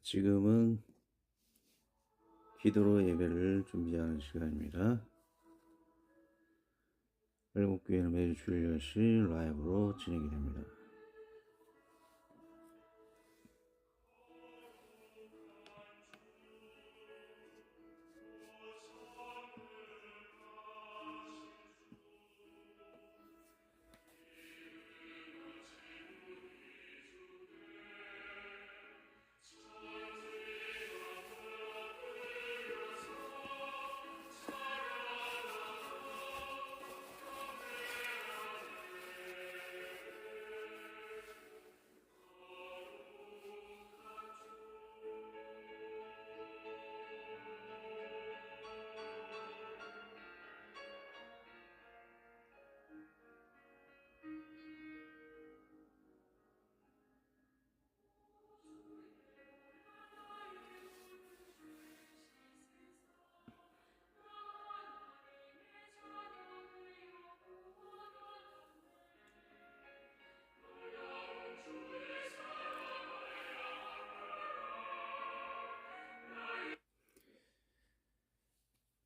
지금은 기도로 예배를 준비하는 시간입니다. 열목교회는 매주 주일 10시 라이브로 진행이 됩니다.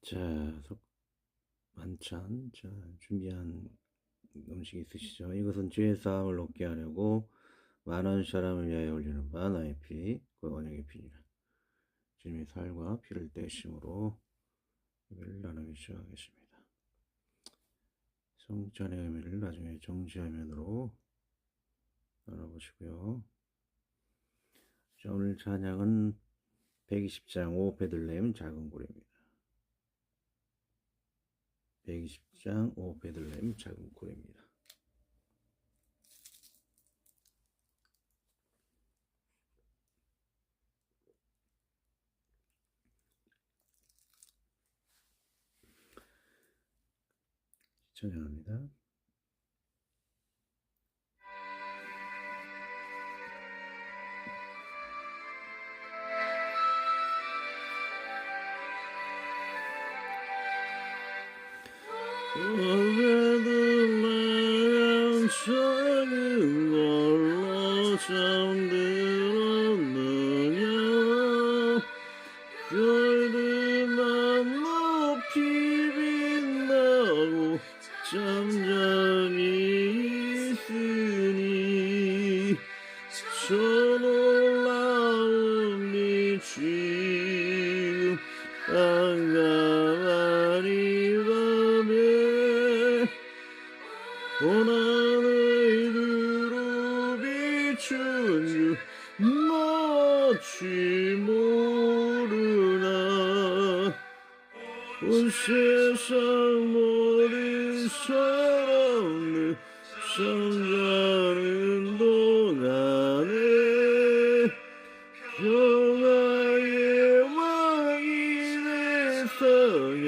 자, 만찬 준비한 음식 있으시죠? 이것은 죄의 사함을 얻게 하려고 많은 사람을 위하여 올리는 바 나의 피, 그 언약의 피니라. 주님의 살과 피를 떼심으로 예배를 나누기 시작하겠습니다. 성찬의 의미를 나중에 정지화면으로 나눠보시고요. 자, 오늘 찬양은 120장 오 베들레헴 작은 고래입니다. 120장 오 베들레헴 작은 고래입니다. 찬양합니다. 베들레헴 작은 걸로 잠들었느냐 별들만 높이 빛나고 잠잠히 있으니 저 놀라운 빛이 깜깜한 이 밤에 고난의 두루 비춘 주 마치 모르나 온 세상 모든 사람들 잠자는 동안에 평화의 왕이 세상에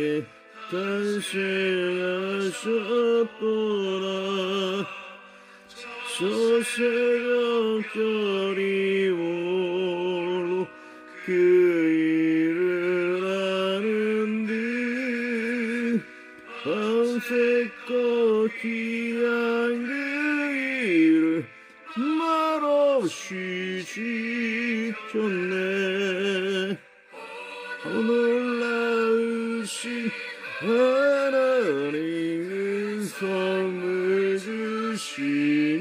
탄생하셨구나. 저 새벽별이 홀로 그 일을 아는 듯 밤새껏 귀한 그 일을 말없이 지켰네. 놀라우신 하나님은 선물 주시니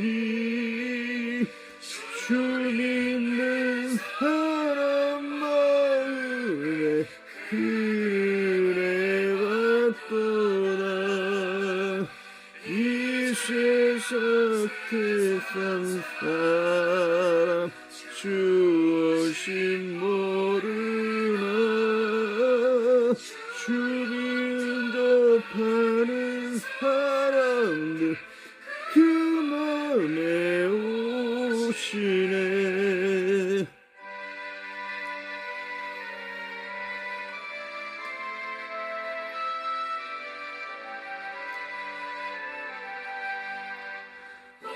주 믿는 사람 마음에 은혜 받도다. 이 세상 세상 사람 주오심 모르나 주님 접하는 사람들 그 맘에 오시네.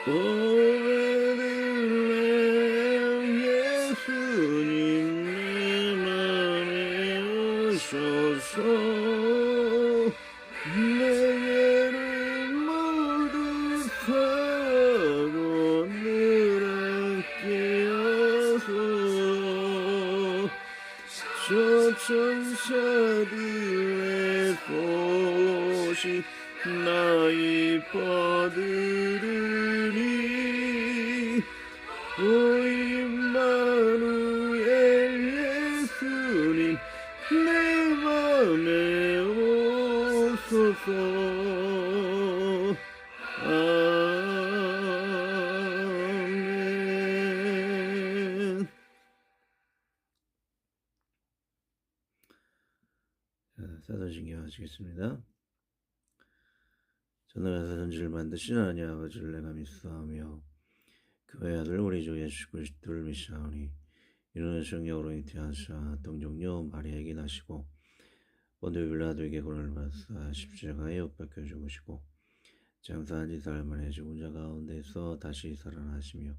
오 베들레헴 예수님 내 맘에 오셔서 내게를 모두 사하고 늘 함께 하소서. 저 천사들의 소식 나 이뻐 들으니 오 임마누엘 예수님 내 맘에 오소서. 아멘. 사도신경 하시겠습니다. 전능하사 전지를 만드신 하나님 아버지를 내가 믿사오며 그의 아들 우리 주 예수 그리스도를 믿사오니 이는 성령으로 잉태하사 동정녀 마리아에게 나시고 본디 빌라도에게 고난을 받사 십자가에 못 박혀 죽으시고 장사한 지 사흘 만에 죽은 자 가운데서 다시 살아나시며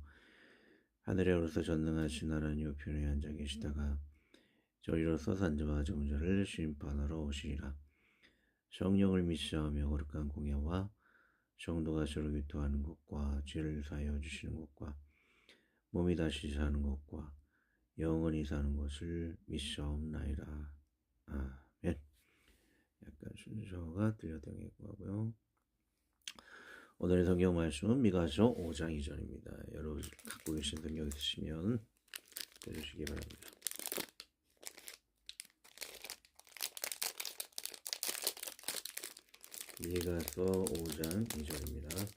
하늘에 오르사 전능하신 하나님 우편에 앉아 계시다가 저리로서 산자와 죽은 자를 심판하러 오시리라. 성령을 믿사오며 거룩한 공예와 성도가 서로 교통하는 것과 죄를 사하여 주시는 것과 몸이 다시 사는 것과 영원히 사는 것을 믿사옵나이다. 아멘. 약간 순서가 들려드리고 하고요. 오늘의 성경 말씀은 미가서 5장 2절입니다. 여러분 갖고 계신 성경 있으시면 들으시기 바랍니다. 미가서 5장 2절입니다.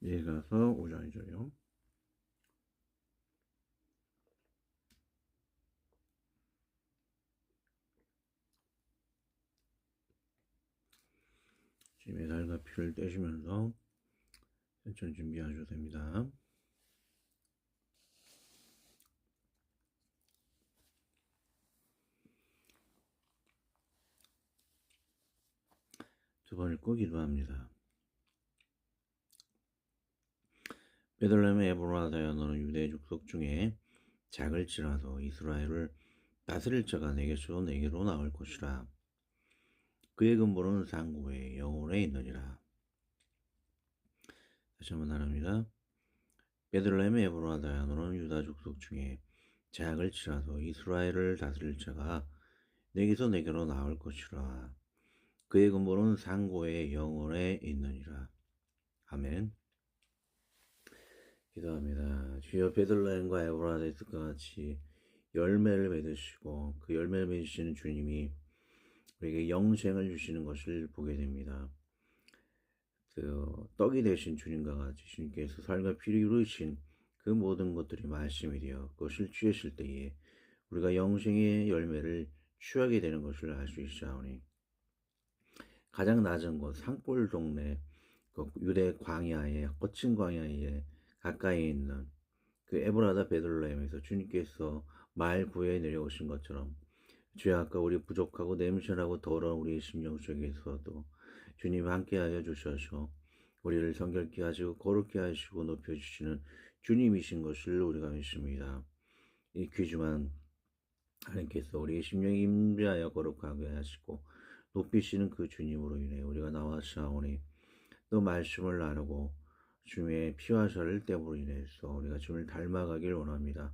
미가서 5장 2절이요. 주님의 살과 피를 떼시면서 천천히 준비하셔도 됩니다. 두 번 읽고 기도합니다. 베들레헴의 에브라다여 너는 유대 족속 중에 작을지라도 이스라엘을 다스릴 자가 내게로 나올 것이라. 그의 근본은 상고의 영혼에 있느니라. 다시 한번 하랍니다. 베들레헴의 에브라다여 너는 유다 족속 중에 작을지라도 이스라엘을 다스릴 자가 내게로 나올 것이라. 그의 근본은 상고의 영혼에 있느니라. 아멘. 기도합니다. 주여 베들레헴과 에브라다에서과 같이 열매를 맺으시고 그 열매를 맺으시는 주님이 우리에게 영생을 주시는 것을 보게 됩니다. 그 떡이 되신 주님과 같이 주님께서 살과 피를 이루신 그 모든 것들이 말씀이 되어 그것을 취하실 때에 우리가 영생의 열매를 취하게 되는 것을 알 수 있사오니 가장 낮은 곳 산골 동네 그 유대 광야에 거친 광야에 가까이 있는 그 에브라다 베들레헴에서 주님께서 말 구해 내려오신 것처럼 주여 아까 우리 부족하고 냄새나고 더러운 우리 심령 속에서도 주님 함께하여 주셔서 우리를 성결케 하시고 거룩게 하시고 높여주시는 주님이신 것을 우리가 믿습니다. 이 귀중한 하나님께서 우리의 심령에 임재하여 거룩하게 하시고 높이시는 그 주님으로 인해 우리가 나와사오니 또 말씀을 나누고 주님의 피와 살을 땜으로 인해서 우리가 주님을 닮아가길 원합니다.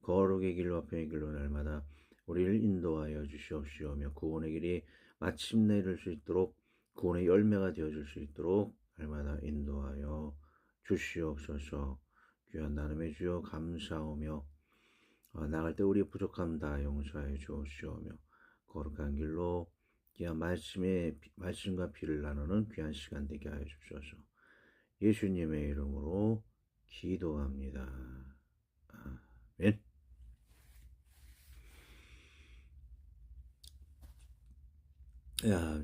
거룩의 길과 평의 길로 날마다 우리를 인도하여 주시옵시오며 구원의 길이 마침내 이룰 수 있도록 구원의 열매가 되어줄 수 있도록 날마다 인도하여 주시옵소서. 귀한 나눔의 주여 감사하며 나갈 때 우리의 부족함 다 용서하여 주옵시오며 거룩한 길로 귀한 말씀과 피를 나누는 귀한 시간 되게 하여 주옵소서. 예수님의 이름으로 기도합니다. 아멘.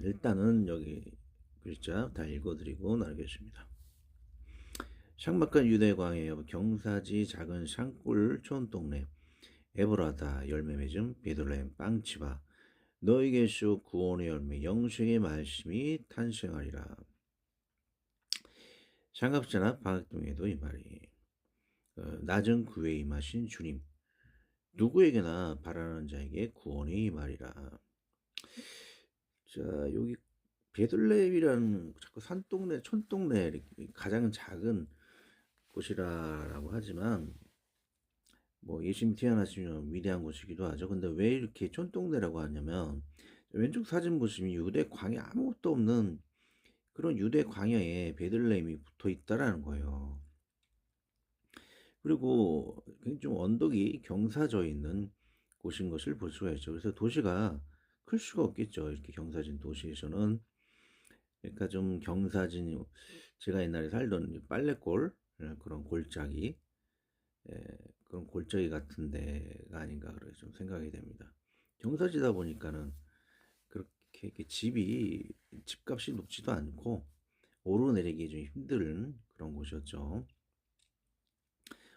일단은 여기 글자 다 읽어드리고 나가겠습니다. 삭막한 유대 광야에 경사지 작은 산골 촌동네 에브라다 열매 맺은 베들레헴 빵집아 너희에게서 구원의 열매 영생의 말씀이 탄생하리라. 창갑자나 방학동에도 이 말이 낮은 구에 임하신 주님 누구에게나 바라는 자에게 구원의 이 말이라. 자, 여기 베들레헴이라는 자꾸 산동네, 촌동네 이렇게 가장 작은 곳이라고 하지만 뭐 예수님 태어나시면 위대한 곳이기도 하죠. 근데 왜 이렇게 촌동네라고 하냐면 왼쪽 사진 보시면 유대 광야 아무것도 없는 그런 유대 광야에 베들레헴이 붙어 있다라는 거예요. 그리고 굉장히 좀 언덕이 경사져 있는 곳인 것을 볼 수가 있죠. 그래서 도시가 클 수가 없겠죠. 이렇게 경사진 도시에서는. 그러니까 좀 경사진, 제가 옛날에 살던 빨래골, 그런 골짜기, 예, 그런 골짜기 같은 데가 아닌가 그래 좀 생각이 됩니다. 경사지다 보니까는 그렇게 이렇게 집값이 높지도 않고 오르내리기 좀 힘든 그런 곳이었죠.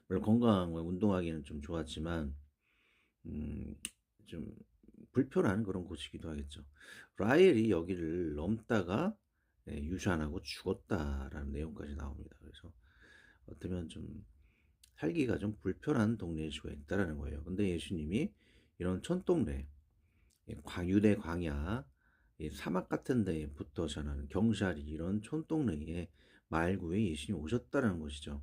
물론 건강하고 운동하기는 좀 좋았지만 음, 좀 불편한 그런 곳이기도 하겠죠. 라헬이 여기를 넘다가 유산하고 죽었다라는 내용까지 나옵니다. 그래서 어쩌면 좀 살기가 좀 불편한 동네일 수가 있다라는 거예요. 근데 예수님이 이런 촌동네, 유대 광야, 사막 같은 데에 붙어 전하는 경사리 이런 촌동네에 말구에 예수님이 오셨다는 것이죠.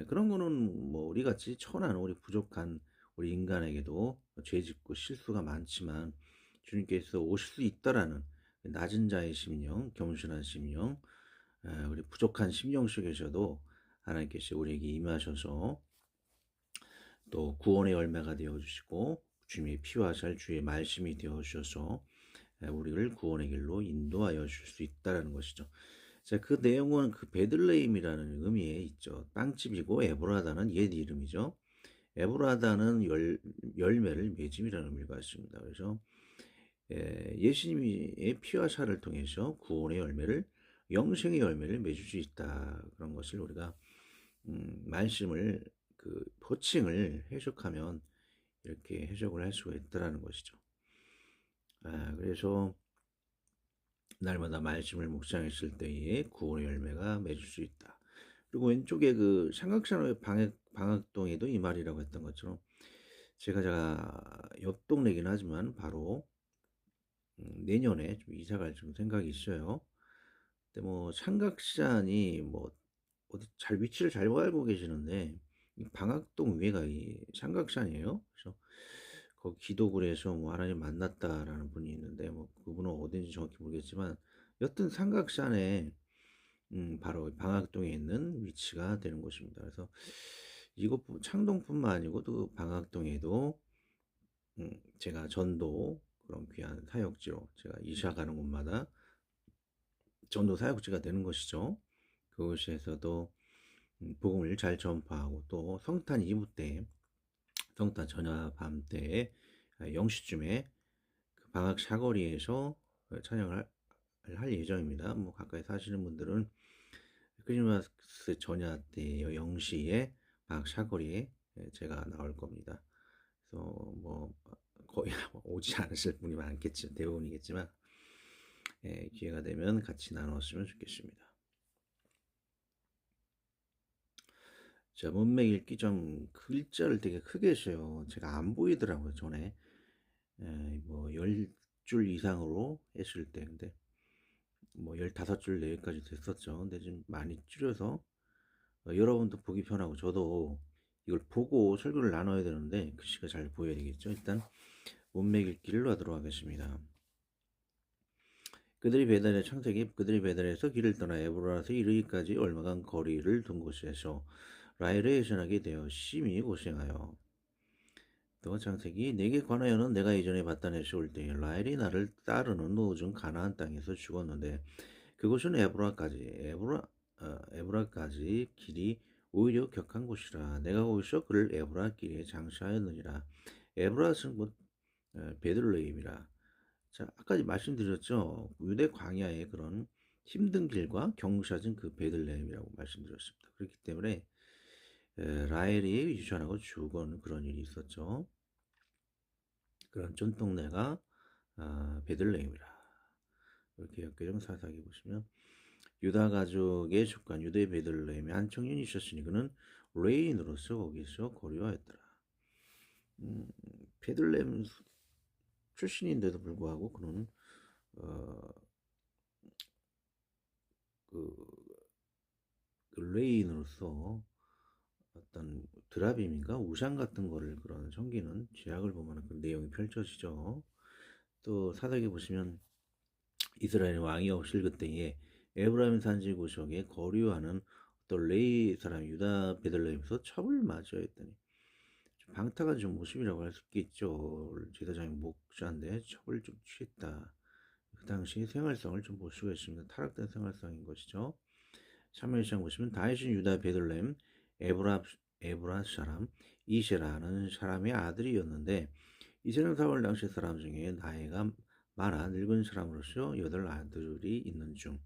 그런 거는 뭐 우리 같이 천한 우리 부족한 우리 인간에게도 죄 짓고 실수가 많지만 주님께서 오실 수 있다라는 낮은 자의 심령, 겸손한 심령, 우리 부족한 심령 속에서도 하나님께서 우리에게 임하셔서 또 구원의 열매가 되어 주시고 주님의 피와 살 주의 말씀이 되어 주셔서 우리를 구원의 길로 인도하여 줄 수 있다라는 것이죠. 자, 그 내용은 그 베들레헴이라는 의미에 있죠. 빵집이고 에브라다는 옛 이름이죠. 에브라다는 열매를 맺음이라는 의미가 있습니다. 그래서 예수님의 피와 살을 통해서 구원의 열매를 영생의 열매를 맺을 수 있다. 그런 것을 우리가 말씀을 그 호칭을 해석하면 이렇게 해석을 할 수가 있다라는 것이죠. 그래서 날마다 말씀을 묵상했을 때에 구원의 열매가 맺을 수 있다. 그리고 왼쪽에 그 삼각산업의 방학동에도 이 말이라고 했던 것처럼 제가 옆 동네긴 하지만 바로 내년에 좀 이사 갈 좀 생각이 있어요. 근데 뭐 삼각산이 뭐 어디 잘 위치를 잘 알고 계시는데 이 방학동 위에가 이 삼각산이에요. 그래서 거기 기도굴에서 뭐 하나님 만났다라는 분이 있는데 뭐 그분은 어딘지 정확히 모르겠지만 여튼 삼각산에 바로 방학동에 있는 위치가 되는 곳입니다. 그래서 이곳 창동뿐만 아니고 또 방학동에도 제가 전도 그런 귀한 사역지로 제가 이사 가는 곳마다 전도 사역지가 되는 것이죠. 그곳에서도 복음을 잘 전파하고 또 성탄 이브 때, 성탄 전야 밤 때에 0시쯤에 그 방학 사거리에서 찬양을 할 예정입니다. 뭐 가까이 사시는 분들은 크리스마스 전야 때 0시에 방학 사거리에 제가 나올 겁니다. 그래서 뭐 거의 오지 않으실 분이 많겠죠. 대부분이겠지만 기회가 되면 같이 나눴으면 좋겠습니다. 자, 문맥 읽기 좀 글자를 되게 크게 써요. 제가 안 보이더라고요, 전에. 뭐 10줄 이상으로 했을 때. 근데 뭐 15줄 내외까지 됐었죠. 근데 좀 많이 줄여서 여러분도 보기 편하고 저도 이걸 보고 설교를 나눠야 되는데 글씨가 잘 보여야 되겠죠. 일단 문맥 읽기를 하도록 하겠습니다. 그들이 베델에서 길을 떠나 에브라서 이르기까지 얼마간 거리를 둔 곳에서 라헬에 예전하게 되어 심히 고생하여 또 창세기 내게 관하여는 내가 이전에 바단에서 올 때에 라헬이 나를 따르는 노중 가나안 땅에서 죽었는데 그곳은 에브라까지 길이 오히려 격한 곳이라 내가 거기서 그를 에브라 길에 장사하였느니라. 에브라는 곧 베들레헴이라. 자, 아까 말씀드렸죠. 유대 광야의 그런 힘든 길과 경사진 그 베들레헴이라고 말씀드렸습니다. 그렇기 때문에 라헬이 유산하고 죽은 그런 일이 있었죠. 그런 촌동네가 베들레헴이라. 이렇게 역계정 사사기 보시면 유다 가족에 속한 유대 베들레헴에 한 청년이 있었으니 그는 레인으로서 거기서 거류하였더라. 베들레헴 출신인데도 불구하고 그는 어, 그, 그 레인으로서 어떤 드라빔인가 우상 같은 거를 그런 섬기는 죄악을 보면 그 내용이 펼쳐지죠. 또 사도기 보시면 이스라엘 왕이 없을 그때에 에브라임 산지 구석에 거류하는 어떤 레이 사람 유다 베들레헴에서 첩을 맞이했더니 방탕한 좀 모습이라고 할 수 있겠죠. 제사장이 목자인데 첩을 좀 취했다. 그 당시 생활성을 좀 볼 수가 있습니다. 타락된 생활성인 것이죠. 3일장 보시면 다윗은 유다 베들레헴 에브라 사람 이세라는 사람의 아들이었는데 이세는 사울 당시 사람 중에 나이가 많아 늙은 사람으로서 8아들이 있는 중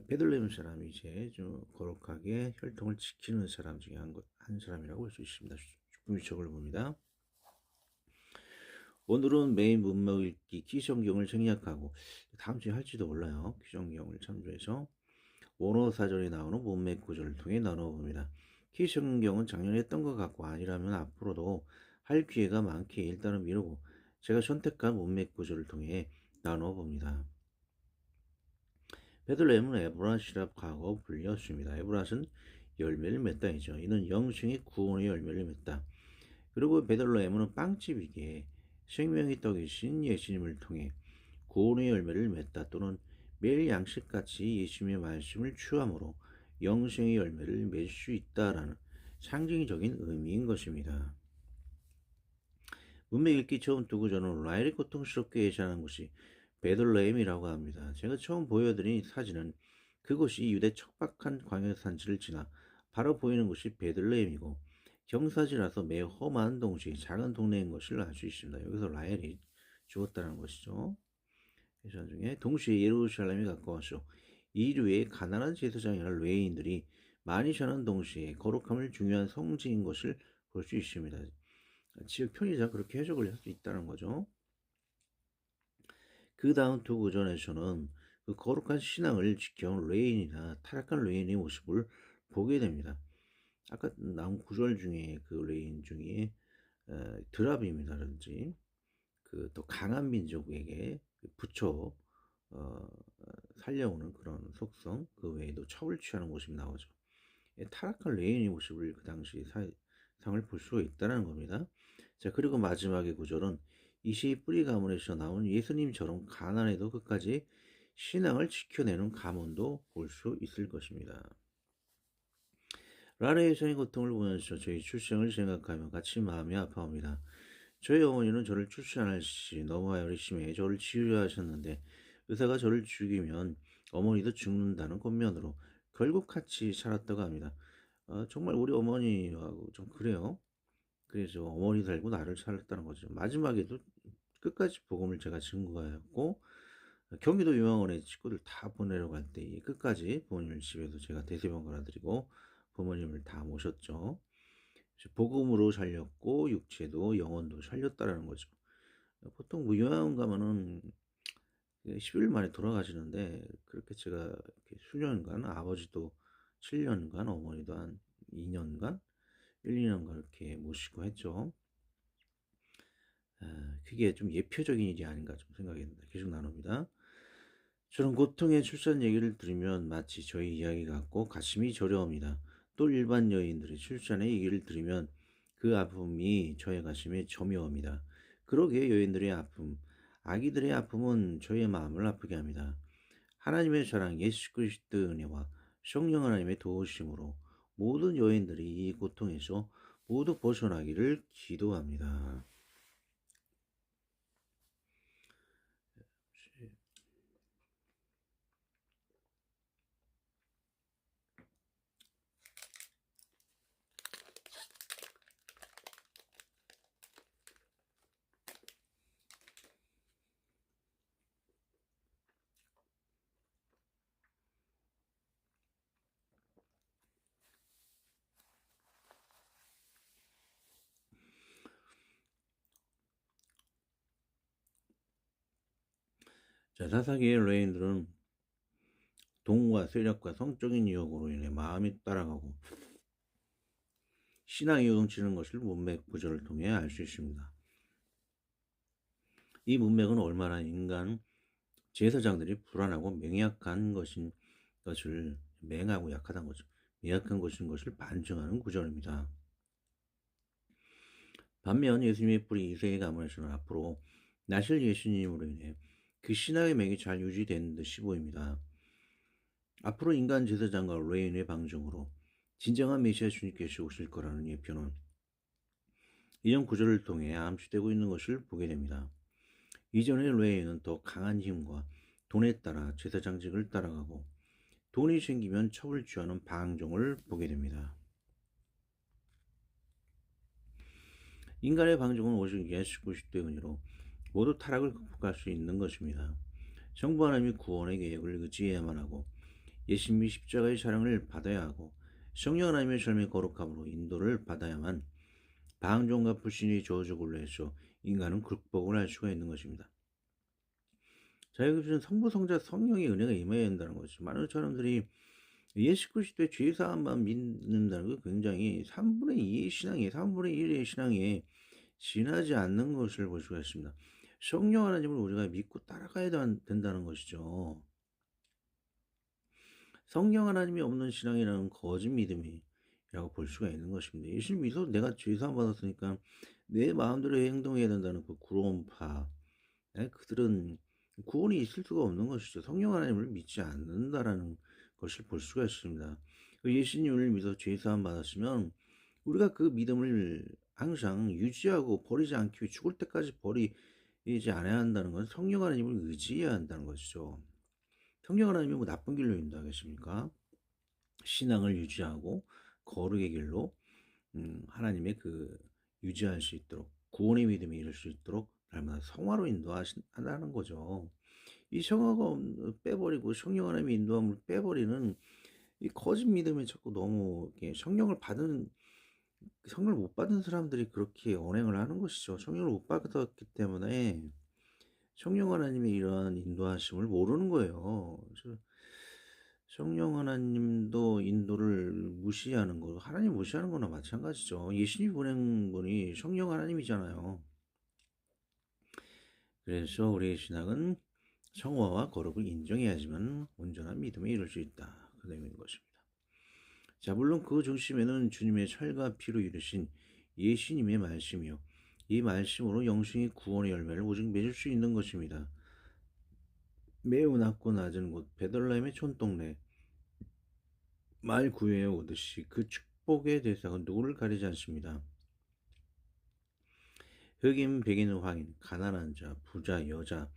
베들레헴 사람이 이제 좀 거룩하게 혈통을 지키는 사람 중에 한 사람이라고 볼 수 있습니다. 주품위촉을 봅니다. 오늘은 메인 문맥 읽기 기성경을 생략하고 다음 주에 할지도 몰라요. 기성경을 참조해서 원어 사전에 나오는 문맥 구조를 통해 나눠봅니다. 기성경은 작년에 했던 것 같고 아니라면 앞으로도 할 기회가 많기에 일단은 미루고 제가 선택한 문맥 구조를 통해 나눠봅니다. 베들레헴은 에브라시라 과거 불렸습니다. 에브라스는 열매를 맺다이죠. 이는 영생의 구원의 열매를 맺다. 그리고 베들레헴은 빵집이기에 생명의 떡이신 예수님을 통해 구원의 열매를 맺다 또는 매일 양식같이 예수님의 말씀을 취함으로 영생의 열매를 맺을 수 있다라는 상징적인 의미인 것입니다. 문맥 읽기 처음 두 구절은 라헬이 고통스럽게 예시하는 곳이 베들레헴이라고 합니다. 제가 처음 보여드린 사진은 그곳이 유대 척박한 광야 산지를 지나 바로 보이는 곳이 베들레헴이고 경사지라서 매우 험한 동시에 작은 동네인 것을 알 수 있습니다. 여기서 라헬이 죽었다는 것이죠. 회사 중에 동시에 예루살렘에 가까워서 이류의 가난한 제사장이나 레위인들이 많이 사는 동시에 거룩함을 중요한 성지인 것을 볼 수 있습니다. 지역 편의상 그렇게 해석을 할 수 있다는 거죠. 그 다음 두 구절에서는 그 거룩한 신앙을 지켜온 레인이나 타락한 레인의 모습을 보게 됩니다. 아까 나온 구절 중에 그 레인 중에 드랍임이라든지 그 또 강한 민족에게 붙여 어, 살려오는 그런 속성 그 외에도 첩을 취하는 모습이 나오죠. 타락한 레인의 모습을 그 당시 상을 볼 수가 있다는 겁니다. 자, 그리고 마지막의 구절은 이시 뿌리 가문에서 나온 예수님처럼 가난해도 끝까지 신앙을 지켜내는 가문도 볼 수 있을 것입니다. 라레의 성의 고통을 보면서 저희 출생을 생각하며 같이 마음이 아파옵니다. 저희 어머니는 저를 출산할 시 너무 하열이 심해 저를 치료하셨는데 의사가 저를 죽이면 어머니도 죽는다는 권면으로 결국 같이 살았다고 합니다. 정말 우리 어머니하고 좀 그래요. 그래서 어머니 살고 나를 살았다는 거죠. 마지막에도 끝까지 복음을 제가 증거하였고 경기도 요양원에 식구들 다 보내러 갈 때 끝까지 부모님 집에도 제가 대세번 걸어드리고 부모님을 다 모셨죠. 복음으로 살렸고 육체도 영혼도 살렸다라는 거죠. 보통 뭐 요양원 가면은 10일 만에 돌아가시는데 그렇게 제가 이렇게 수년간 아버지도 7년간 어머니도 한 2년간 1, 2년간 이렇게 모시고 했죠. 그게 좀 예표적인 일이 아닌가 좀 생각이 듭니다. 계속 나눕니다. 저는 고통의 출산 얘기를 들으면 마치 저희 이야기 같고 가슴이 저려옵니다. 또 일반 여인들의 출산의 얘기를 들으면 그 아픔이 저의 가슴에 점여옵니다. 그러기에 여인들의 아픔, 아기들의 아픔은 저의 마음을 아프게 합니다. 하나님의 사랑 예수 그리스도의 은혜와 성령 하나님의 도우심으로 모든 여인들이 이 고통에서 모두 벗어나기를 기도합니다. 자, 사사기의 레인들은 돈과 세력과 성적인 유혹으로 인해 마음이 따라가고 신앙이 요동치는 것을 문맥 구절을 통해 알 수 있습니다. 이 문맥은 얼마나 인간 제사장들이 불안하고 맹약한 것을 맹하고 약하다는 거죠. 미약한 것인 것을 반증하는 구절입니다. 반면 예수님의 뿌리 이세의 가문에서는 앞으로 나실 예수님으로 인해 그 신앙의 맥이 잘 유지되는 듯이 보입니다. 앞으로 인간 제사장과 레인의 방정으로 진정한 메시아 주님께서 오실 거라는 예표는 이전 구절을 통해 암시되고 있는 것을 보게 됩니다. 이전의 레인은 더 강한 힘과 돈에 따라 제사장직을 따라가고 돈이 생기면 첩을 취하는 방종을 보게 됩니다. 인간의 방종은 오직 예수 그리스도의 은혜로 모두 타락을 극복할 수 있는 것입니다. 정부 하나님이 구원의 계획을 의지해야만 하고 예수님이 십자가의 사랑을 받아야 하고 성령 하나님의 삶의 거룩함으로 인도를 받아야만 방종과 불신이 저주 굴레에서 인간은 극복을 할 수가 있는 것입니다. 자유급신 성부 성자 성령의 은혜가 임해야 한다는 것이죠. 많은 사람들이 예수 그리스도의 죄사함만 믿는다는 게 굉장히 3분의 2의 신앙에 3분의 1의 신앙에 지나지 않는 것을 볼 수가 있습니다. 성령 하나님을 우리가 믿고 따라가야 된다는 것이죠. 성령 하나님이 없는 신앙이라는 거짓 믿음이라고 볼 수가 있는 것입니다. 예수를 믿어 내가 죄사함 받았으니까 내 마음대로 행동해야 된다는 그 구론파, 그들은 구원이 있을 수가 없는 것이죠. 성령 하나님을 믿지 않는다라는 것을 볼 수가 있습니다. 예수님을 믿어 죄사함 받았으면 우리가 그 믿음을 항상 유지하고 버리지 않기 위해 죽을 때까지 버리지 않아야 한다는 건 성령 하나님을 의지해야 한다는 것이죠. 성령 하나님이 뭐 나쁜 길로 인도하겠습니까? 신앙을 유지하고 거룩의 길로 하나님의 그 유지할 수 있도록 구원의 믿음에 이를 수 있도록 날마다 성화로 인도하신다는 거죠. 이 성화가 빼버리고 성령 하나님의 인도함을 빼버리는 이 거짓 믿음에 자꾸 너무 성령을 못 받은 사람들이 그렇게 언행을 하는 것이죠. 성령을 못 받았기 때문에 성령 하나님의 이러한 인도하심을 모르는 거예요. 그래서 성령 하나님도 인도를 무시하는 거, 하나님 무시하는 거나 마찬가지죠. 예수님 보낸 분이 성령 하나님이잖아요. 그래서 우리의 신앙은 성화와 거룩을 인정해야지만 온전한 믿음에 이룰 수 있다. 그 내용인 것입니다. 자, 물론 그 중심에는 주님의 철과 피로 이루신 예수님의 말씀이요. 이 말씀으로 영생의 구원의 열매를 오직 맺을 수 있는 것입니다. 매우 낮고 낮은 곳 베들레헴의 촌동네 말 구유에 오듯이 그 축복의 대상은 누구를 가리지 않습니다. 흑인, 백인, 황인, 가난한 자, 부자, 여자,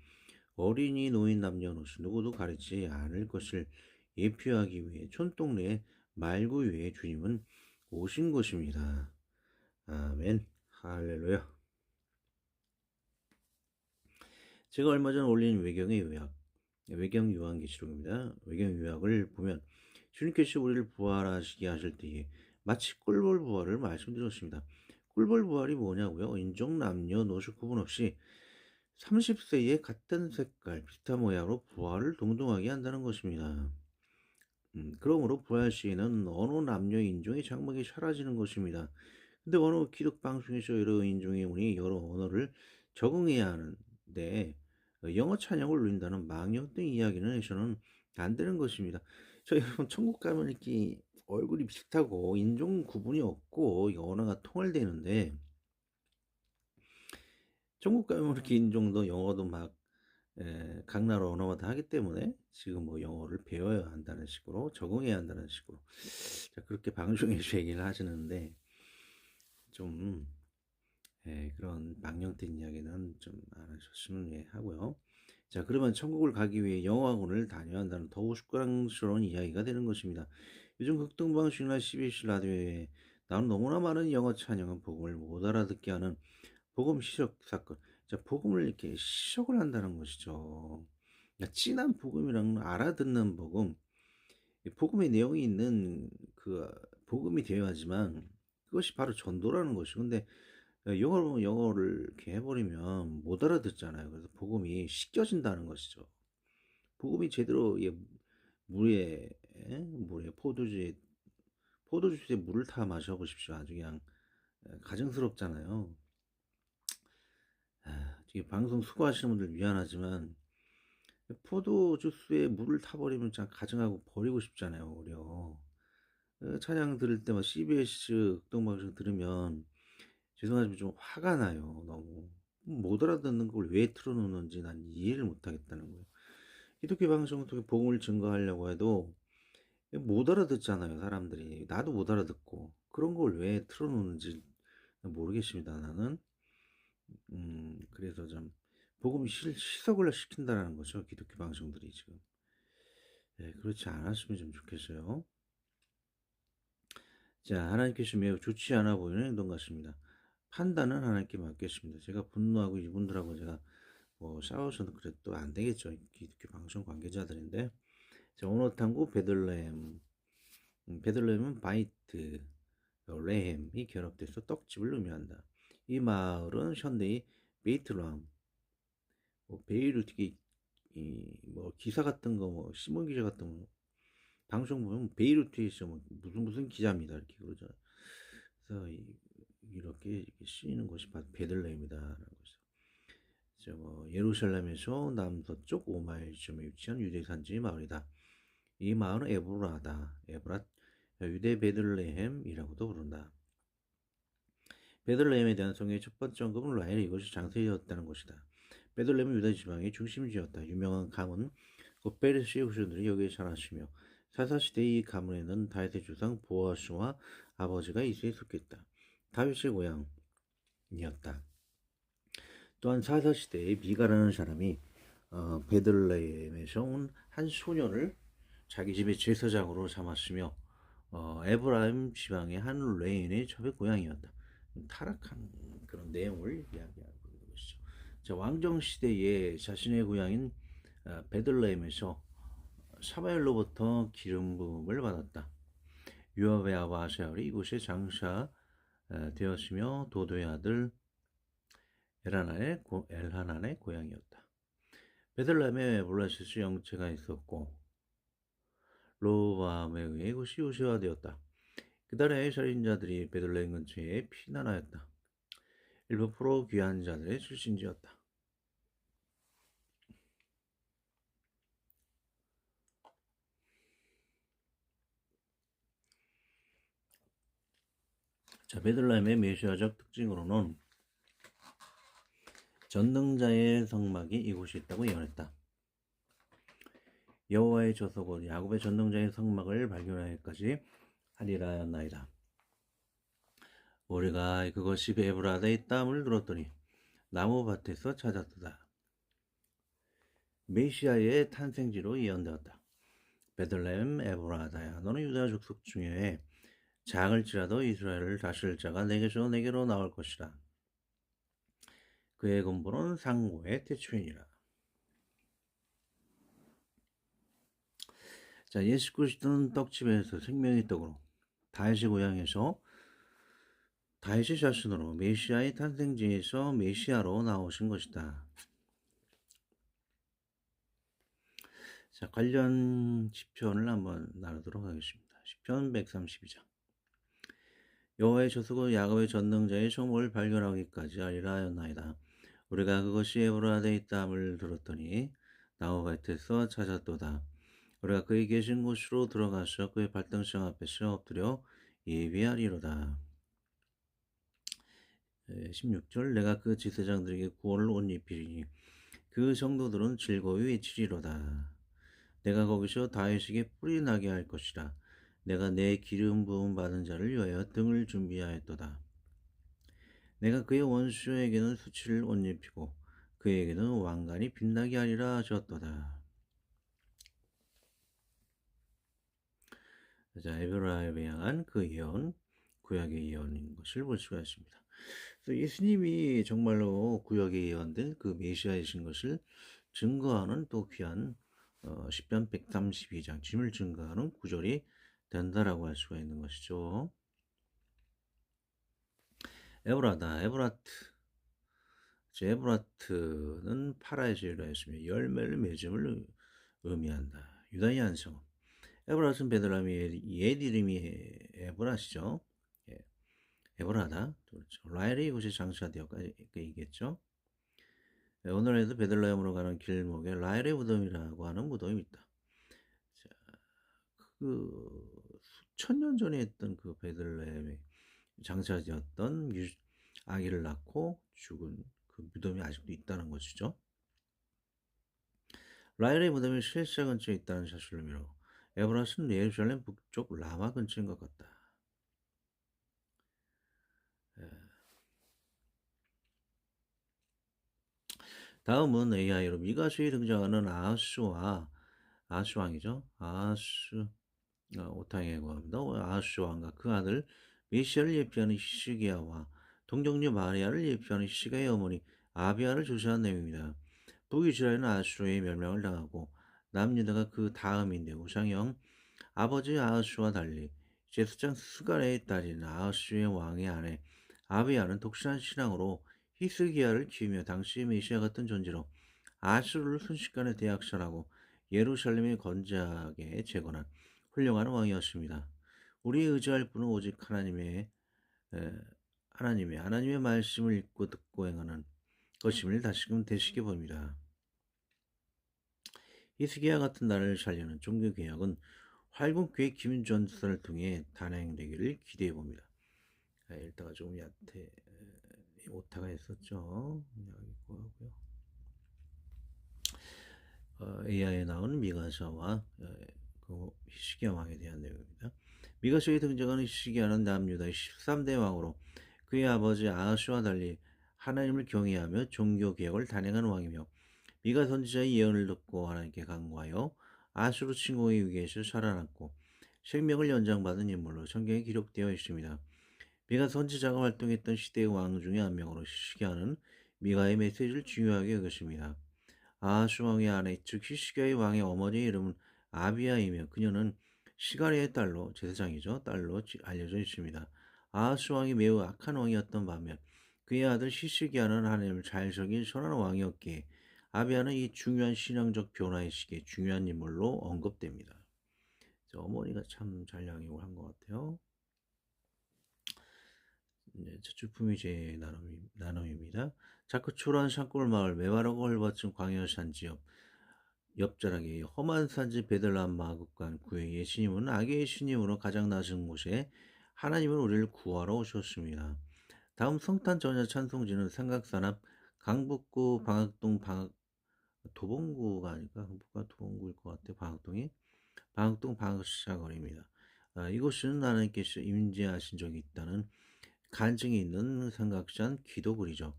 어린이, 노인, 남녀노소 누구도 가리지 않을 것을 예표하기 위해 촌동네의 말구유에 주님은 오신 것입니다. 아멘. 할렐루야. 제가 얼마 전 올린 외경 요한계시록입니다. 외경 요약을 보면 주님께서 우리를 부활하시게 하실 때에 마치 꿀벌 부활을 말씀드렸습니다. 꿀벌 부활이 뭐냐고요? 인종, 남녀, 노소 구분 없이 30세에 같은 색깔, 비슷한 모양으로 부활을 동등하게 한다는 것입니다. 그러므로 부활 시에는 어느 남녀 인종의 장막이 사라지는 것입니다. 근데 어느 기독 방송에서 여러 인종의 운이 여러 언어를 적응해야 하는데 영어 찬양을 누린다는 망령된 이야기는 해서는 안 되는 것입니다. 저 여러분 천국 가면 이렇게 얼굴이 비슷하고 인종 구분이 없고 언어가 통할되는데 천국 가면 이렇게 인종도 영어도 막 각 나라 언어마다 하기 때문에 지금 뭐 영어를 배워야 한다는 식으로 적응해야 한다는 식으로 자, 그렇게 방송에서 얘기를 하시는데 좀 그런 망령된 이야기는 좀 안 하셨으면 하고요. 자, 그러면 천국을 가기 위해 영어학원을 다녀야 한다는 더욱 숟가락스러운 이야기가 되는 것입니다. 요즘 극동방송이나 CBC 라디오에 나는 너무나 많은 영어 찬양은 복음을 못 알아듣게 하는 복음 시적 사건. 자, 복음을 이렇게 시적을 한다는 것이죠. 그러니까 진한 복음이랑 알아듣는 복음, 복음의 내용이 있는 그 복음이 되어야지만 그것이 바로 전도라는 것이죠. 근데 영어를 이렇게 해버리면 못 알아듣잖아요. 그래서 복음이 씻겨진다는 것이죠. 복음이 제대로 물에 포도주스에 물을 타 마셔보십시오. 아주 그냥 가증스럽잖아요. 지금 방송 수고하시는 분들 미안하지만 포도주스에 물을 타버리면 참 가증하고 버리고 싶잖아요. 오히려 찬양 들을 때 막 CBS 극동방송 들으면 죄송하지만 좀 화가 나요. 너무 못 알아듣는 걸 왜 틀어놓는지 난 이해를 못하겠다는 거예요. 기독교 방송을 통해 복음을 증거하려고 해도 못 알아듣잖아요, 사람들이. 나도 못 알아듣고 그런 걸 왜 틀어놓는지 모르겠습니다, 나는. 그래서 좀 복음 시석을 시킨다라는 거죠, 기독교 방송들이 지금. 네, 그렇지 않았으면 좀 좋겠어요. 자, 하나님께서 매우 좋지 않아 보이는 행동 같습니다. 판단은 하나님께 맡겠습니다. 제가 분노하고 이분들하고 제가 뭐 싸워서는 그래도 안 되겠죠. 기독교 방송 관계자들인데. 자, 오너탕구 베들레헴. 베들레헴은 바이트, 레헴이 결합돼서 떡집을 의미한다. 이 마을은 현대의 베이트람, 뭐 베이루트 뭐 기사 같은 거, 뭐 신문 기자 같은 거 방송 보면 베이루트에서 뭐 무슨 기자입니다 이렇게 그러죠. 그래서 이렇게 쓰이는 곳이 바로 베들레헴이다라고 해서. 뭐 예루살렘에서 남서쪽 5마일쯤에 위치한 유대 산지 마을이다. 이 마을은 에브라다. 에브라 유대 베들레헴이라고도 부른다. 베들레헴에 대한 성경의 첫 번째 언급은 라헬 이것이 장세였다는 것이다. 베들레헴은 유다 지방의 중심지였다. 유명한 가문 곧 베르시의 후손들이 여기에 자랐으며 사사시대 이 가문에는 다윗의 조상 보아스와 아버지가 이스에 속했다. 다윗의 고향이었다. 또한 사사시대에 미가라는 사람이 베들레헴에서 온 한 소년을 자기 집의 제사장으로 삼았으며 에브라임 지방의 한 레인의 첩의 고향이었다. 타락한 그런 내용을 이야기하고 있는 것이죠. 자, 왕정 시대에 자신의 고향인 베들레헴에서 사무엘로부터 기름 부음을 받았다. 요압의 아버 아사엘이 이곳에 장사 되었으며 도도의 아들 엘하난의 고향이었다. 베들레헴에 블라시스 영체가 있었고 로밤에 의해 이곳이 요새화되었다. 그달에 살인자들이 베들레헴 근처에 피난하였다. 일부 프로 귀한 자들의 출신지였다. 자, 베들레헴의 메시아적 특징으로는 전능자의 성막이 이곳에 있다고 예언했다. 여호와의 저속은 야곱의 전능자의 성막을 발견하기까지 하리라 하였나이다. 우리가 그것이 에브라다에 있다함을 들었더니 나무밭에서 찾았다. 메시아의 탄생지로 예언되었다. 베들레헴 에브라다야, 너는 유다 족속 중에 작을지라도 이스라엘을 다스릴 자가 내게서 내게로 나올 것이라. 그의 근본은 상고의 태초이니라. 자, 예수 그리스도는 떡집에서 생명의 떡으로 다윗의 고향에서 다윗의 자손으로 메시아의 탄생지에서 메시아로 나오신 것이다. 자, 관련 시편을 한번 나누도록 하겠습니다. 시편 132장. 여호와의 저속은 야곱의 전능자의 성을 발견하기까지 하리라 하였나이다. 우리가 그것이 에브라다에 있다함을 들었더니 나무밭에서 찾았도다. 우리가 그의 계신 곳으로 들어가서 그의 발등상 앞에서 엎드려 예비하리로다. 16절 내가 그 지세장들에게 구원을 옷 입히리니 그 성도들은 즐거이 외치리로다. 내가 거기서 다윗에게 뿔이 나게 할 것이라. 내가 내 기름 부음 받은 자를 위하여 등을 준비하였도다. 내가 그의 원수에게는 수치를 옷 입히고 그에게는 왕관이 빛나게 하리라 하셨도다. 자, 에브라임에 향한 그 예언, 구약의 예언인 것을 볼 수가 있습니다. 그래서 예수님이 정말로 구약에 예언된 그 메시아이신 것을 증거하는 또 귀한 시편 132장 짐을 증거하는 구절이 된다라고 할 수가 있는 것이죠. 에브라트. 에브라트는 파라에서 유래했으며 열매를 맺음을 의미한다. 유다의 안성. 에브라스는 베들레헴의 옛 이름이 에브라시죠. 예, 에브라다. 그렇죠. 라헬이 이곳에 장사되었겠죠. 오늘에도 베들레헴으로 가는 길목에 라헬의 무덤이라고 하는 무덤이 있다. 자, 수천 년 전에 했던 그 베들레헴에 장사되었던 아기를 낳고 죽은 그 무덤이 아직도 있다는 것이죠. 라헬의 무덤이 실사 근처에 있다는 사실을 미루어 에브라스는 예루살렘 북쪽 라마 근처인 것 같다. 다음은 AI로 미가서에 등장하는 아하스 왕이죠. 오탕이라고 합니다. 아하스 왕과 그 아들 메시아를 예표하는 히스기야와 동정녀 마리아를 예표하는 히스기야의 어머니 아비아를 조사한 내용입니다. 북이스라엘은 아수르의 멸망을 당하고 남유다가 그 다음인데 우상형 아버지 아하스와 달리 제사장 스가랴의 딸인 아하스의 왕의 아내 아비아는 독실한 신앙으로 히스기야를 키우며 당시 메시아 같은 존재로 아수르를 순식간에 대학살하고 예루살렘을 건재하게 재건한 훌륭한 왕이었습니다. 우리의 의지할 분은 오직 하나님의 말씀을 읽고 듣고 행하는 것임을 다시금 되시게 봅니다. 히스기야 같은 나라를 살리는 종교개혁은 활국교의 김전사를 통해 단행되기를 기대해 봅니다. 일단가 조금 오타가 있었죠. 하고요. AI에 나오는 미가사와 그 히스기야 왕에 대한 내용입니다. 미가서에 등장하는 히스기야는 남유다의 13대 왕으로 그의 아버지 아하스와 달리 하나님을 경외하며 종교개혁을 단행한 왕이며 미가 선지자의 예언을 듣고 하나님께 간구하여 아수르 침공의 위기에서 살아났고 생명을 연장받은 인물로 성경에 기록되어 있습니다. 미가 선지자가 활동했던 시대의 왕 중에 한 명으로 히스기야는 미가의 메시지를 중요하게 여겼습니다. 아하스 왕의 아내 즉 히스기야의 왕의 어머니의 이름은 아비야이며 그녀는 시가랴의 제사장이죠. 딸로 알려져 있습니다. 아하스 왕이 매우 악한 왕이었던 반면 그의 아들 히스기야는 하나님을 잘 섬긴 선한 왕이었기에 아비야는 이 중요한 신앙적 변화의 시기에 중요한 인물로 언급됩니다. 어머니가 참 잘 양육을 한 것 같아요. 첫 주품이 제 나눔입니다. 자꾸 초라한 산골 마을 메바르고 헐벗은 광야산 지역 옆자락에 험한 산지 베들레헴 마국간 구의 예수님은 악의 예수님으로 가장 낮은 곳에 하나님은 우리를 구하러 오셨습니다. 다음 성탄 전야 찬송지는 삼각산 앞 강북구 방학동 도봉구가 아닐까? 강북구가 도봉구일 것 같아요. 방학동 방학사거리입니다. 이곳은 하나님께서 임재하신 적이 있다는 간증이 있는 삼각산 기도굴이죠.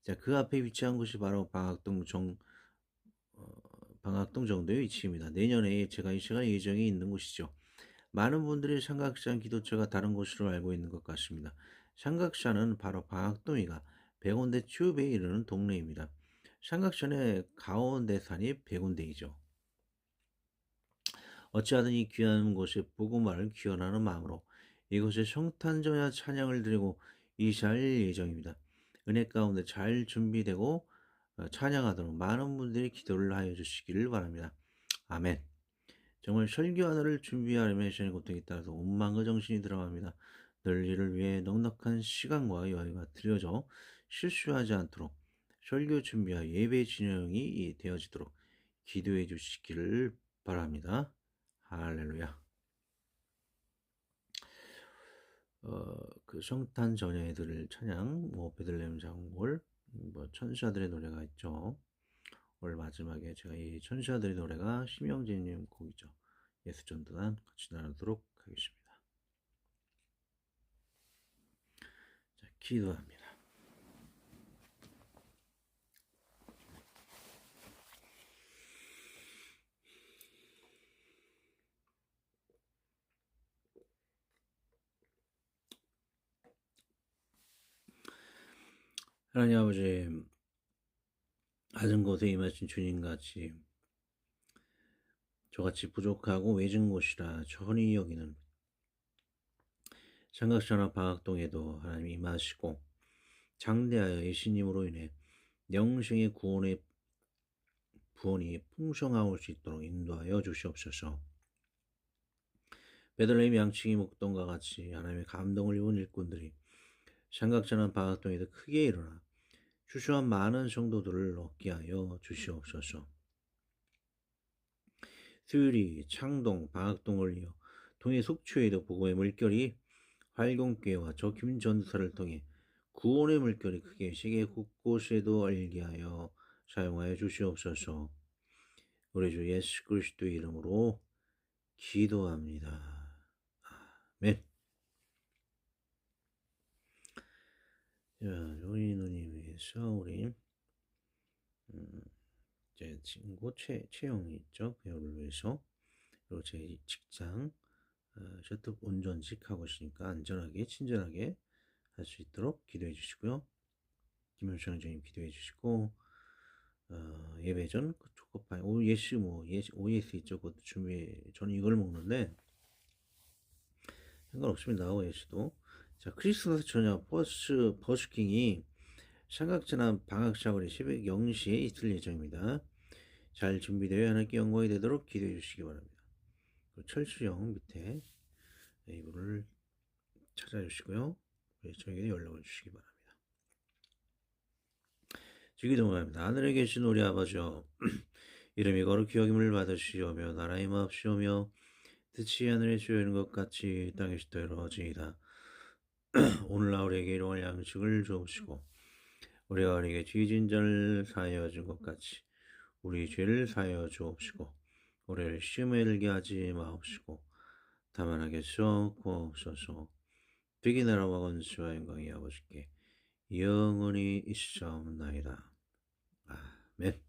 자, 그 앞에 위치한 곳이 바로 방학동 정도의 위치입니다. 내년에 제가 이 시간 예정이 있는 곳이죠. 많은 분들이 삼각산 기도처가 다른 곳으로 알고 있는 것 같습니다. 삼각산은 바로 방학동이가 백운대 튜브에 이르는 동네입니다. 삼각산의 가운데산이 백운대이죠. 어찌하든 이 귀한 곳에 복음화를 기원하는 마음으로 이곳에 성탄절야 찬양을 드리고 이사할 예정입니다. 은혜 가운데 잘 준비되고 찬양하도록 많은 분들이 기도를 하여 주시기를 바랍니다. 아멘. 정말 설교 하나를 준비하려면 시간의 고통에 따라서 온 마음과 정신이 들어갑니다. 늘 이를 위해 넉넉한 시간과 여유가 들여져 실수하지 않도록 설교 준비와 예배 진행이 되어지도록 기도해 주시기를 바랍니다. 할렐루야. 그 성탄 전야에 들을 찬양, 베들레헴 장골, 천사들의 노래가 있죠. 오늘 마지막에 제가 이 천사들의 노래가 심영진님 곡이죠. 예수전도단 같이 나누도록 하겠습니다. 자, 기도합니다. 하나님 아버지, 낮은 곳에 임하신 주님같이 저같이 부족하고 외진 곳이라 천히 여기는 삼각산업 방학동에도 하나님 임하시고 장대하여 예수님으로 인해 영생의 부원이 풍성하올 수 있도록 인도하여 주시옵소서. 베들레헴 양치기 목동과 같이 하나님의 감동을 입은 일꾼들이 삼각전한 방학동에도 크게 일어나 주시한 많은 성도들을 얻게 하여 주시옵소서. 수유리, 창동, 방학동을 이어 동해 속초에도 복음의 물결이 활공교회와 저김 전도사를 통해 구원의 물결이 크게 세계 곳곳에도 알게 하여 사용하여 주시옵소서. 우리 주 예수 그리스도의 이름으로 기도합니다. 아멘. 자, 우리 누님에서 우리 제 친구 최영이 있죠. 배우를 위해서. 그리고 제 직장 셔틀 운전직 하고 있으니까 안전하게 친절하게 할 수 있도록 기도해 주시고요. 김현수 장님 기도해 주시고 예배 전 초코파이 OS 있죠. 그것도 준비해. 저는 이걸 먹는데 상관없습니다. OS도. 자, 크리스마스 저녁 버스킹이 삼각전한 방학샤워리 새벽 0시에 있을 예정입니다. 잘 준비되어 하나님께 영광이 되도록 기도해 주시기 바랍니다. 철수형 밑에 이분을 찾아주시고요. 저에게 연락을 주시기 바랍니다. 주기도문합니다. 하늘에 계신 우리 아버지여 이름이 거룩히 여김을 받으시오며 나라의 마옵시오며 뜻이 하늘에 주어있는 것 같이 땅에서도 이루어지이다. 오늘날 우리에게 일용할 양식을 주옵시고 우리가 우리에게 죄진 자를 사하여 준 것 같이 우리 죄를 사하여 주옵시고 우리를 시험에 들게 하지 마옵시고 다만 하겠소 구하옵소서. 되게 나라와 권수와 영광이 아버지께 영원히 있사옵나이다. 아멘.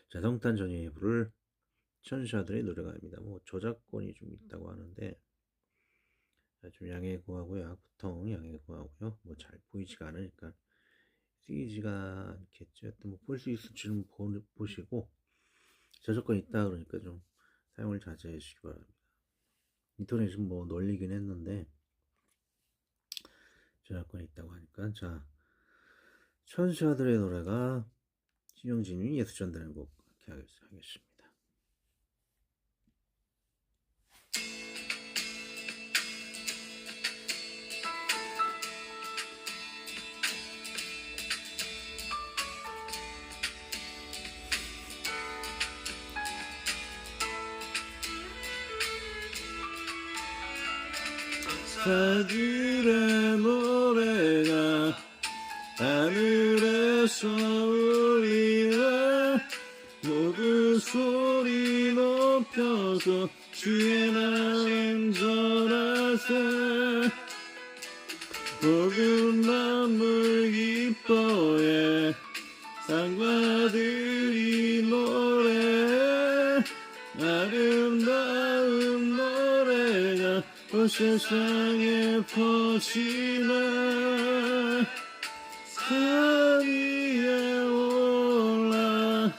자, 성탄 전에 부를 천사들의 노래가입니다. 저작권이 좀 있다고 하는데 좀 양해 구하고요. 보통 양해 구하고요. 잘 보이지가 않으니까 쓰이지가 않겠죠. 하여튼 볼 수 있을지는 보시고 저작권 있다 그러니까 좀 사용을 자제해 주시기 바랍니다. 인터넷은 널리긴 했는데 저작권이 있다고 하니까. 자, 천사들의 노래가 신영진이 예수 전달한 곡 이렇게 하겠습니다. 천사들의 노래가 하늘에서 울리네. 모두 소리 높여서 주의 나름 전하세. 복음 만물 기뻐해 상받으리 노래. 아름다운 노래가 온 세상에 퍼지네. 산 위에 올라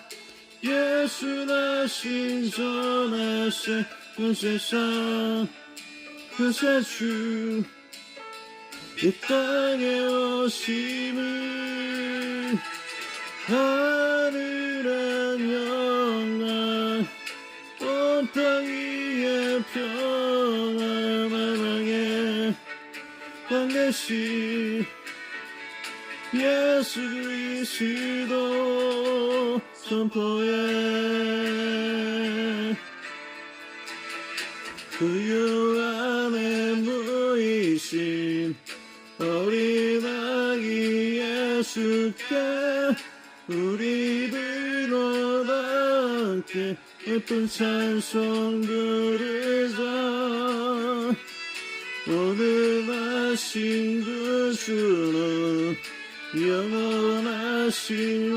예수 나신 전하세. 그 세상 그새 주 이 땅에 오심을 하늘의 영광 온 땅 위에 평안 만왕의 왕 되신 예수 그리스도 선포해. 그 안에 모이신 어린 아기 예수께 우리들과 함께 예쁜 찬송 부르자. 오늘 하신 구주는 영원하신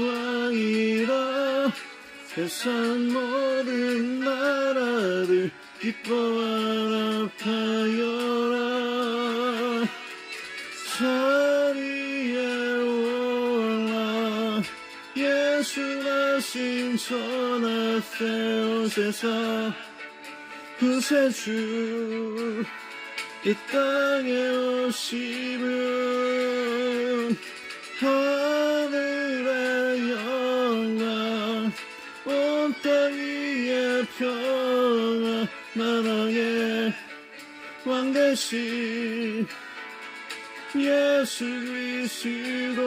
왕이라. 세상 모든 나라들 기뻐하라 파여라. 자리에 올라 예수 나신 전하세. 온 세상 그새 주 이 땅에 오시면 하늘의 영광 온 땅 위에 평안 되신 예수 그리스도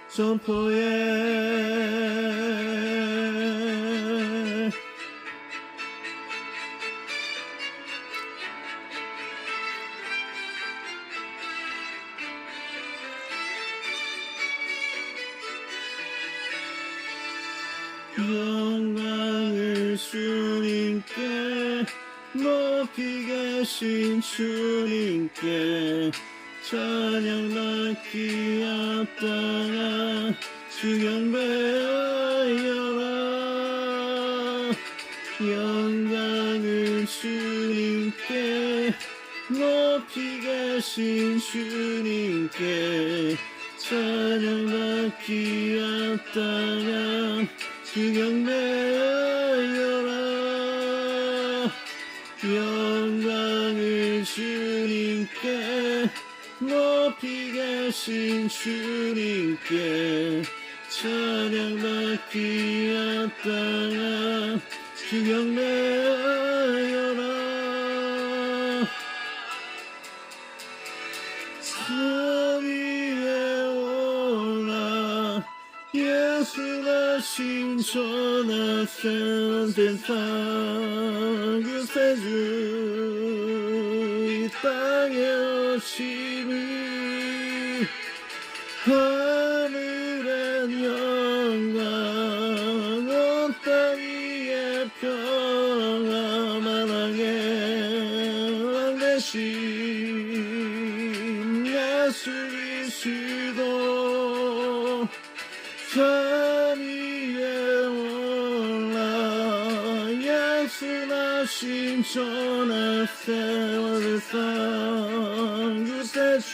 선포해 영광을 주님께 높이 계신 주님께 찬양 받기 앞다가 주 경배하여라 영광을 주님께 높이 계신 주님께 찬양 받기 앞다가 주 경배하여라 영광을 주님께 높이 계신 주님께 찬양 받기 앞다가 주 경배하여라 산 위에 올라 예수가 신천하 세상 구세주 이 땅에 오시니 하늘의 영광 온 땅 위에 평화 만왕의 왕 되신 예수 그리스도 산 위에 올라 예수나 신천하 세상 구세주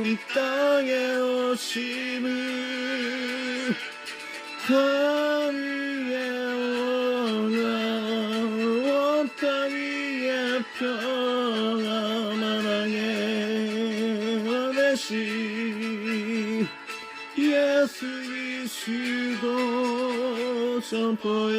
이 땅에 오심을 하늘에 올라 온 땅 위에 평화 만왕의 왕 되신 예수 그리스도 선포해